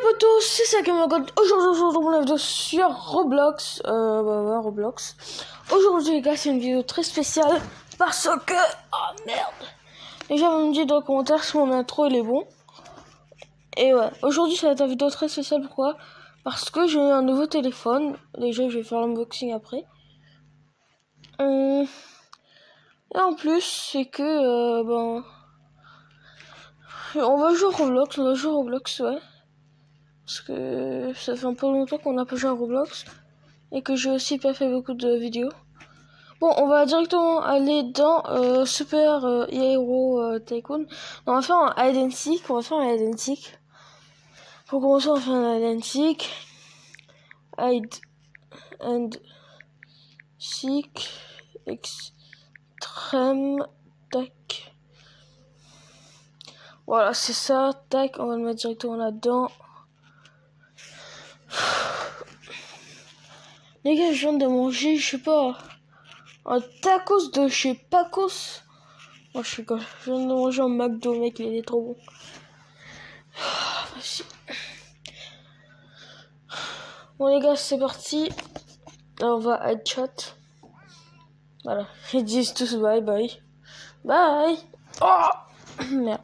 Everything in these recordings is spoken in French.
potos, c'est ça que me raconte aujourd'hui mon live vidéo sur Roblox. Roblox. Aujourd'hui les gars, c'est une vidéo très spéciale parce que... Oh merde. Les gens vont me dire dans les commentaires si mon intro il est bon. Et ouais, aujourd'hui ça va être une vidéo très spéciale, pourquoi? Parce que j'ai eu un nouveau téléphone. Déjà je vais faire l'unboxing après. Et en plus c'est que on va jouer à Roblox, ouais. Parce que ça fait un peu longtemps qu'on n'a pas joué à Roblox. Et que j'ai aussi pas fait beaucoup de vidéos. Bon, on va directement aller dans Super Hero Tycoon. On va faire un hide and seek. Pour commencer, on va faire un hide and seek. Hide and seek. Extrême. Tac. Voilà, c'est ça. Tac, on va le mettre directement là-dedans. Les gars, je viens de manger, je sais pas, un tacos de chez Pacos. Oh, je viens de manger un McDo, mec, il est trop bon. Vas-y. Bon, les gars, c'est parti. Là, on va headshot. Voilà. Ils disent tous bye bye. Bye. Oh merde.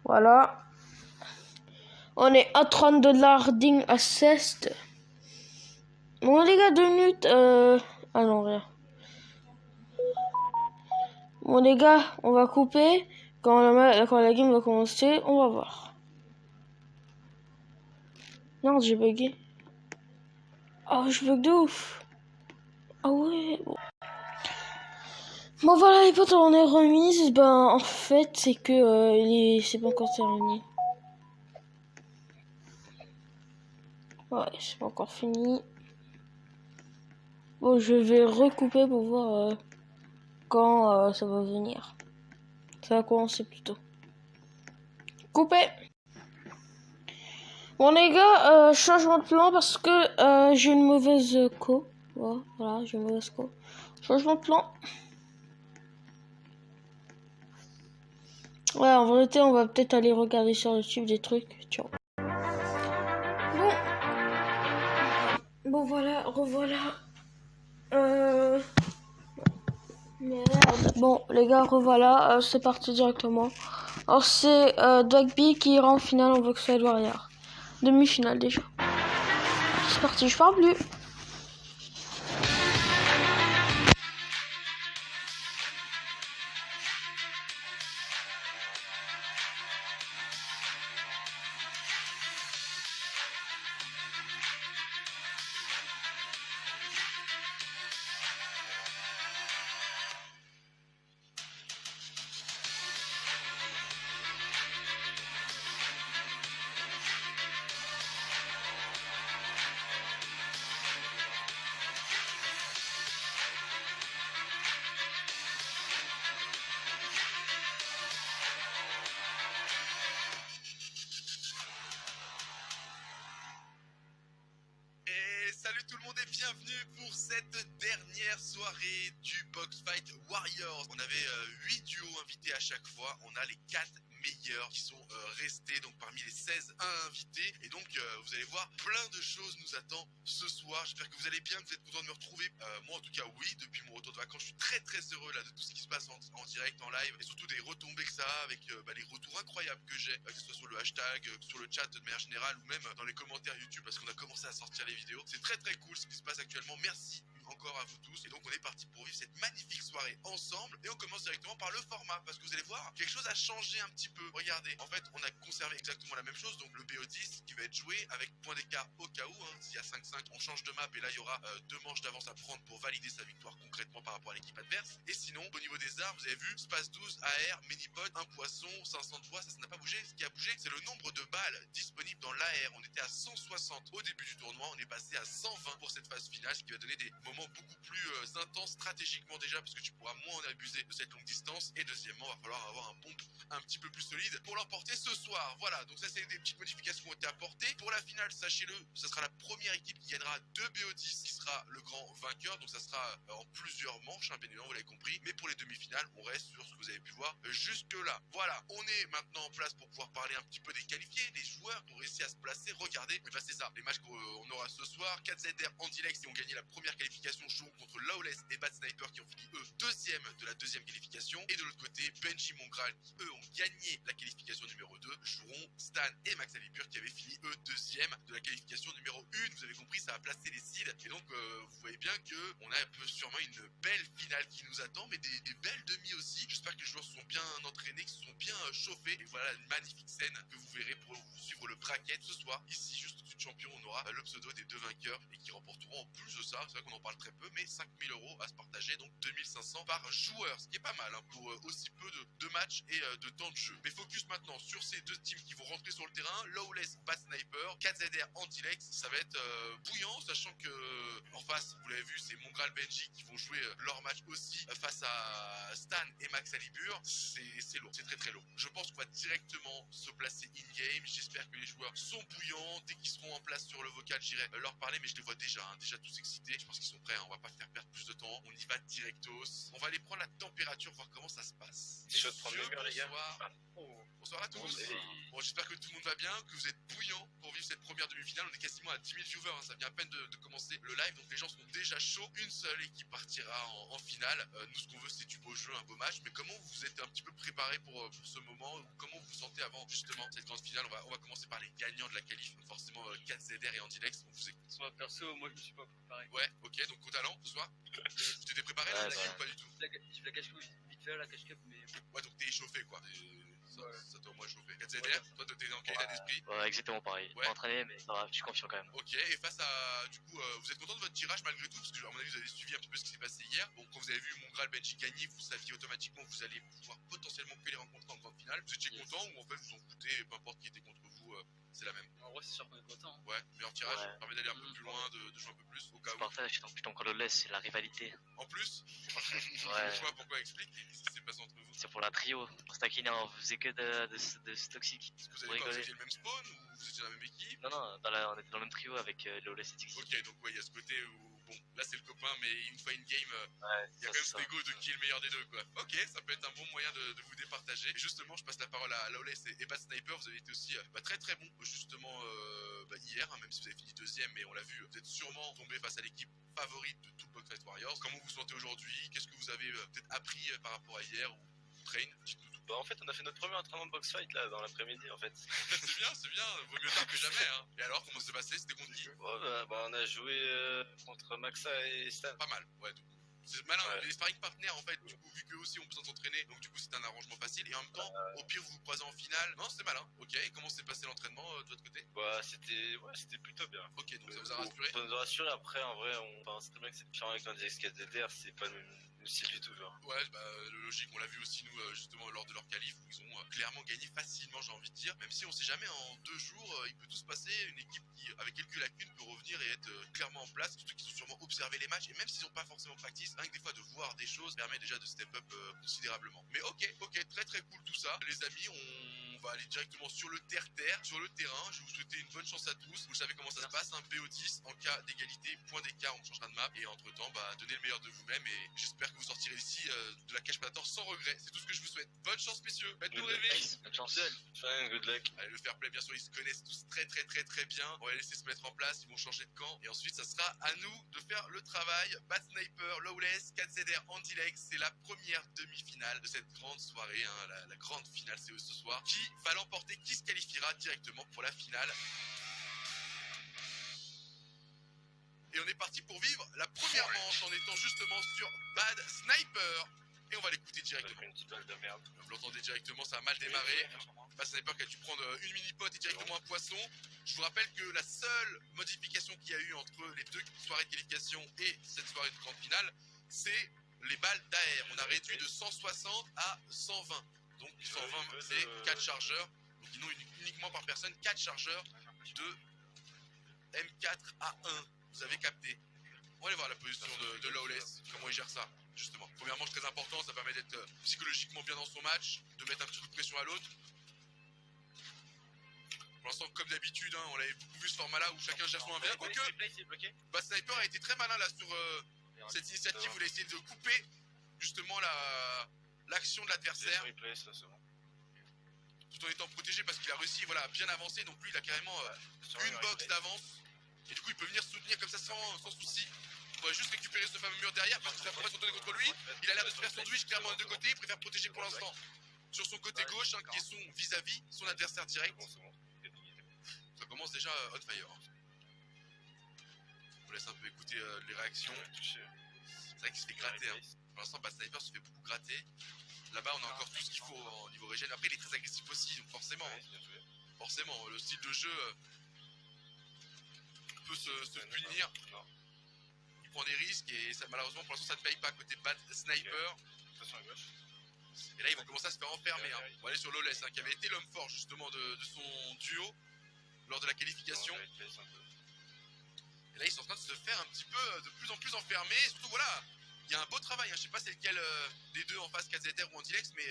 Voilà. On est à 30 $ ding assist. Bon, les gars, 2 minutes. Ah non, rien. Bon, les gars, on va couper. Quand la game va commencer, on va voir. Non, j'ai bugué. Oh, je bug de ouf. Ah ouais. Bon voilà les potes, on est remise. Ben en fait c'est que c'est pas encore terminé. Ouais, c'est pas encore fini. Bon, je vais recouper pour voir quand ça va venir. Ça va commencer plutôt. Couper. Bon les gars, changement de plan parce que j'ai une mauvaise co. Voilà, j'ai une mauvaise co. Changement de plan. Ouais, en vérité, on va peut-être aller regarder sur YouTube des trucs. Ciao. Bon voilà, revoilà. Merde. Bon les gars, revoilà. C'est parti directement. Alors c'est Dogby qui ira en finale en Voxel Warrior. Demi-finale déjà. C'est parti, je parle plus. Salut tout le monde et bienvenue pour cette dernière soirée du Box Fight Warriors. On avait 8 duos invités à chaque fois. On a les 4 meilleurs qui sont restés donc parmi les 16 invités. Et donc vous allez voir, plein de choses nous attendent ce soir. J'espère que vous allez bien, que vous êtes contents de me retrouver. Moi en tout cas oui, depuis mon retour de vacances, je suis très heureux là de tout ce qui se passe en direct, en live. Et surtout des retombées que ça a avec les retours incroyables que j'ai, que ce soit sur le hashtag, sur le chat de manière générale ou même dans les commentaires YouTube parce qu'on a commencé à sortir les vidéos. C'est très cool ce qui se passe actuellement. Merci encore à vous tous. Et donc on est parti pour vivre cette magnifique soirée ensemble. Et on commence directement par le format parce que vous allez voir, quelque chose a changé un petit peu. Regardez, en fait on a conservé exactement la même chose. Donc le BO10 qui va être joué avec point d'écart au cas où, s'il y a 5-5 on change de map et là il y aura 2 manches d'avance à prendre pour valider sa victoire concrètement par rapport à l'équipe adverse. Et sinon au niveau des armes, vous avez vu, Space 12, AR, Minipod, un poisson, 500 de voix, ça n'a pas bougé. Ce qui a bougé c'est le nombre de balles disponibles dans l'AR. On était à 160 au début du tournoi, on est passé à 120 pour cette phase finale, ce qui va donner des moments beaucoup plus intenses stratégiquement déjà parce que tu pourras moins en abuser de cette longue distance. Et deuxièmement, il va falloir avoir un pompe un petit peu plus solide pour l'emporter ce soir. Voilà, donc ça c'est des petites modifications qui ont été apportées. Pour la finale, sachez-le, ce sera la première équipe qui gagnera 2 BO10 qui sera le grand vainqueur. Donc ça sera en plusieurs manches, bien évidemment, vous l'avez compris. Mais pour les demi-finale, on reste sur ce que vous avez pu voir jusque là. Voilà, on est maintenant en place pour pouvoir parler un petit peu des qualifiés, des joueurs qui ont réussi à se placer. Regardez, mais bah c'est ça, les matchs qu'on aura ce soir. 4ZR, Antilex qui ont gagné la première qualification, joueront contre Lawless et Bad Sniper qui ont fini eux deuxième de la deuxième qualification. Et de l'autre côté, Benji Mongral qui eux ont gagné la qualification numéro 2, joueront Stan et Max Alibur qui avaient fini eux deuxième de la qualification numéro 1. Vous avez compris, ça a placé les seeds. Et donc vous voyez bien que on a sûrement une belle finale qui nous attend, mais des belles demi aussi. J'espère que les joueurs se sont bien entraînés, qu'ils se sont bien chauffés. Et voilà une magnifique scène que vous verrez pour suivre le bracket ce soir. Ici, juste au-dessus de champion, on aura le pseudo des deux vainqueurs et qui remporteront en plus de ça, c'est vrai qu'on en parle très peu, mais 5000 € à se partager, donc 2500 par joueur, ce qui est pas mal hein, pour aussi peu de matchs et de temps de jeu. Mais focus maintenant sur ces deux teams qui vont rentrer sur le terrain. Lawless, Bad Sniper, 4ZR, Antilex. Ça va être bouillant, sachant que en face, vous l'avez vu, c'est Mongral, Benji qui vont jouer leur match aussi face à Stan et Max Alibur. C'est lourd, c'est très très lourd. Je pense qu'on va directement se placer in-game. J'espère que les joueurs sont bouillants. Dès qu'ils seront en place sur le vocal, j'irai leur parler, mais je les vois déjà, hein, déjà tous excités. Je pense qu'ils sont prêts, hein. On va pas faire perdre plus de temps. On y va directos. On va aller prendre la température, voir comment ça se passe. C'est chaud de prendre le mur, les gars. Bonsoir. Bonsoir à tous. Bon, j'espère que tout le monde va bien, que vous êtes bouillants pour vivre cette première demi-finale. On est quasiment à 10 000 viewers, hein. Ça vient à peine de commencer le live, donc les gens sont déjà chauds. Une seule équipe partira en finale. Nous, ce qu'on veut, c'est du beau jeu, un beau match. Mais comment vous êtes un petit peu préparé pour ce moment? Comment vous vous sentez avant justement cette grande finale? On va commencer par les gagnants de la qualif. Donc forcément 4ZR et Antilex. On vous écoute. Moi perso, moi je me suis pas préparé. Ouais, ok, donc au talent ce soir. Tu t'étais préparé là, ou pas du tout? Je la cache vite fait à la cache cup, mais. Ouais, donc t'es échauffé quoi. Ouais. Ça t'a au moins chauffé. 4ZR, toi t'es dans quel état d'esprit? Ouais, exactement pareil. Ouais. Pas entraîné, mais ça va, je suis confiant quand même. Ok, et face à, du coup, vous êtes content de votre tirage malgré tout? Parce que à mon avis vous avez suivi un petit peu ce qui s'est passé hier. Bon, quand vous avez vu Mongral, Benji gagner, vous saviez automatiquement que vous allez pouvoir potentiellement que les rencontrer en grande finale. Vous étiez content ou en fait vous en foutez, peu importe qui était contre vous, c'est la même? En vrai, c'est sûr qu'on est content. Ouais, meilleur tirage, Ouais. permet d'aller un peu plus loin, de jouer un peu plus au cas où. Parfait, je suis encore le laisse, c'est la rivalité. En plus, Ouais. je vois pourquoi, explique, qu'est-ce qui s'est passé entre vous? C'est pour la trio. On se taquinait, on faisait que de toxique. Est-ce que vous Pour avez quoi, vous rigoler. étiez le même spawn ou vous étiez dans la même équipe? Non, non, on était dans le même trio avec Lawless et Tixi. Ok, donc ouais, il y a ce côté où, bon, là c'est le copain, mais une fois in-game, Ouais, il y a quand même cet ego de qui est le meilleur des deux, quoi. Ok, ça peut être un bon moyen de vous départager. Et justement, je passe la parole à Lawless et Bad Sniper. Vous avez été aussi très très bon, justement, hier, hein, même si vous avez fini deuxième, mais on l'a vu, vous êtes sûrement tombé face à l'équipe favorite de tout Box Fight Warriors. Comment vous vous sentez aujourd'hui? Qu'est-ce que vous avez peut-être appris par rapport à hier ou train? Dites-nous tout. Bah en fait on a fait notre premier entraînement de box fight là dans l'après-midi en fait. C'est bien, vaut mieux tard que jamais, hein. Et alors, comment c'est passé? C'était contre qui? Ouais, bah, on a joué contre Maxa et Stan. Pas mal, ouais, du coup. C'est malin, Ouais. les sparring partners en fait, du coup, vu qu'eux aussi ont besoin de s'entraîner, donc du coup c'est un arrangement facile, et en même temps, au pire vous vous croisez en finale. Non, c'était malin, ok, et comment s'est passé l'entraînement de votre côté? Bah c'était plutôt bien. Ok, donc ça vous a rassuré? Ça nous a rassuré. Après en vrai on sait très bien que c'est différent avec Antilex 4ZR, c'est pas le même style du tout genre. Ouais, bah logique, on l'a vu aussi nous justement lors de leur qualif où ils ont clairement gagné facilement, j'ai envie de dire. Même si on sait jamais, en 2 jours, il peut tout se passer. Une équipe qui, avec quelques lacunes, peut revenir et être clairement en place. Surtout qu'ils ont sûrement observé les matchs et même s'ils n'ont pas forcément practice, rien que des fois de voir des choses permet déjà de step up considérablement. Mais ok, très très cool tout ça. Les amis, on va aller directement sur le terre-terre, sur le terrain. Je vais vous souhaiter une bonne chance à tous. Vous savez comment ça se passe, un BO10 en cas d'égalité, point d'écart, on changera de map. Et entre temps, bah donnez le meilleur de vous-même et j'espère que vous sortirez ici de la cache Predator sans regret. C'est tout ce que je vous souhaite. Bonne chance messieurs, faites-nous rêver. Bonne chance. Fine, good luck. Allez, le fair play, bien sûr, ils se connaissent tous très bien. On va les laisser se mettre en place, ils vont changer de camp. Et ensuite, ça sera à nous de faire le travail. Bad Sniper, Lawless, 4ZR, Antilex. C'est la première demi-finale de cette grande soirée, hein, la grande finale, c'est ce soir. Qui va l'emporter? Qui se qualifiera directement pour la finale? Et on est parti pour vivre la première manche en étant justement sur Bad Sniper. Et on va l'écouter directement. Une petite balle de merde. Vous l'entendez directement, ça a mal démarré. Bad Sniper qui a dû prendre une mini-pote et directement un poisson. Je vous rappelle que la seule modification qu'il y a eu entre les 2 soirées de qualification et cette soirée de grande finale, c'est les balles d'AR. On a réduit de 160 à 120. Donc 120 c'est 4 chargeurs. Donc ils n'ont uniquement par personne 4 chargeurs de M4A1. Vous avez capté. On va aller voir la position de Lawless, comment il gère ça, justement. Première manche très important, ça permet d'être psychologiquement bien dans son match, de mettre un petit coup de pression à l'autre. Pour l'instant, comme d'habitude, hein, on l'avait beaucoup vu ce format-là où chacun gère son 1v1. Quoique, Bad Sniper a été très malin là sur cette initiative où il a essayé de couper justement l'action de l'adversaire, Replay, ça c'est bon. tout en étant protégé parce qu'il a réussi voilà, à bien avancer. Donc lui, il a carrément une box d'avance. Et du coup, il peut venir soutenir comme ça sans souci. Il faudrait juste récupérer ce fameux mur derrière parce que ça pourrait se retourner contre lui. Il a l'air de se faire sandwich clairement des deux côtés. Il préfère protéger pour l'instant sur son côté gauche, hein, qui est son vis-à-vis, son adversaire direct. Ça commence déjà on fire. On laisse un peu écouter les réactions. C'est vrai qu'il se fait gratter. Hein. Pour l'instant, Bad Sniper se fait beaucoup gratter. Là-bas, on a encore tout ce qu'il faut au niveau régène. Après, il est très agressif aussi, donc forcément, forcément, le style de jeu peut se punir. Il prend des risques et ça, malheureusement, pour l'instant, ça ne paye pas côté Bad Sniper. Et là, ils vont commencer à se faire enfermer. Hein. On va aller sur Lawless, hein, qui avait été l'homme fort justement de son duo lors de la qualification. Et là, ils sont en train de se faire un petit peu de plus en plus enfermer. Et surtout, voilà. Il y a un beau travail, hein. Je sais pas c'est lequel des deux en face, KZR ou Antilex, mais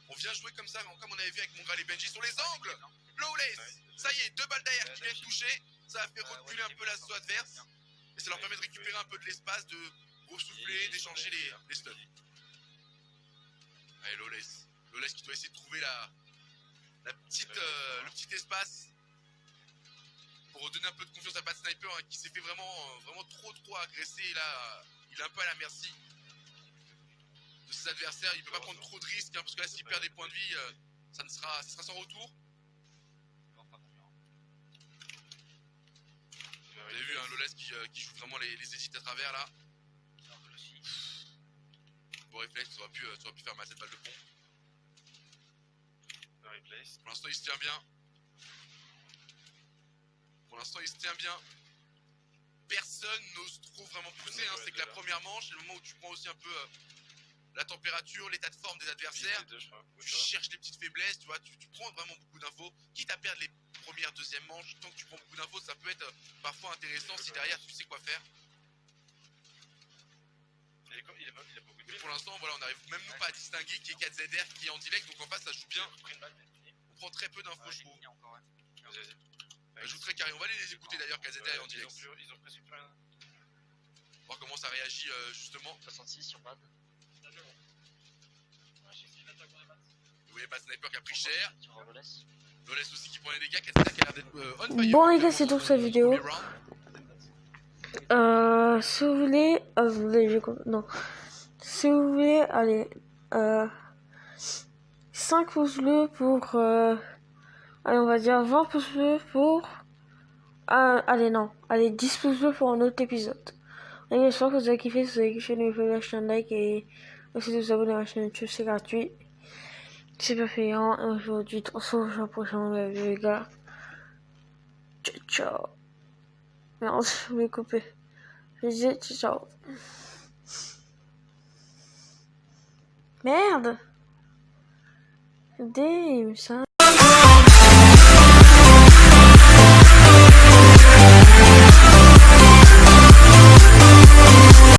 on vient jouer comme ça, comme on avait vu avec Mongrel et Benji sur les angles. Lawless, ça y est, 2 balles derrière qui viennent toucher, ça a fait reculer un peu l'assaut adverse, et ça leur permet de récupérer un peu de l'espace, de ressouffler, d'échanger les stuns. Allez, Lawless qui doit essayer de trouver le petit espace pour donner un peu de confiance à Bad Sniper, hein, qui s'est fait vraiment trop agresser, et là, il est un peu à la merci de ses adversaires. Il peut pas prendre trop de risques, hein, parce que là, s'il perd des points de vie, ça sera sans retour. Vous avez vu, hein, Lawless qui joue vraiment les hésits à travers là. Bon réflexe, ça aurait pu faire mal cette balle de pont. Pour l'instant, il se tient bien. Personne n'ose trop vraiment pousser, hein. C'est que la première manche, c'est le moment où tu prends aussi un peu la température, l'état de forme des adversaires. Tu cherches les petites faiblesses, tu vois, tu prends vraiment beaucoup d'infos. Quitte à perdre les premières, deuxième manches, tant que tu prends beaucoup d'infos, ça peut être parfois intéressant si derrière tu sais quoi faire. Mais pour l'instant, voilà, on n'arrive même nous pas à distinguer qui est 4ZR, qui est en direct, donc en face ça joue bien. On prend très peu d'infos, je trouve. Ça joue très carré. On va aller les écouter d'ailleurs, KZR et en direct. Ils ont presque plus rien. Voir comment ça réagit justement. 66 sur Bad. Vous voyez Bad Sniper qui a pris cher. Sur Lawless. Lawless aussi qui prend les dégâts. KZR qui a l'air d'être on fire. Bon les gars, c'est tout pour cette vidéo. Si vous voulez, non. Si vous voulez, allez, 5 pouces bleus pour, allez, on va dire 20 pouces bleus pour, allez, 10 pouces bleus pour un autre épisode. Et j'espère que vous avez kiffé. Si vous avez kiffé, n'oubliez pas de lâcher un like et aussi de vous abonner à ma chaîne YouTube, c'est gratuit. C'est pas payant. Et aujourd'hui, on se retrouve prochain vidéo, les gars. Ciao. Merde, je vais couper. Je disais ciao. Merde. Damn, ça.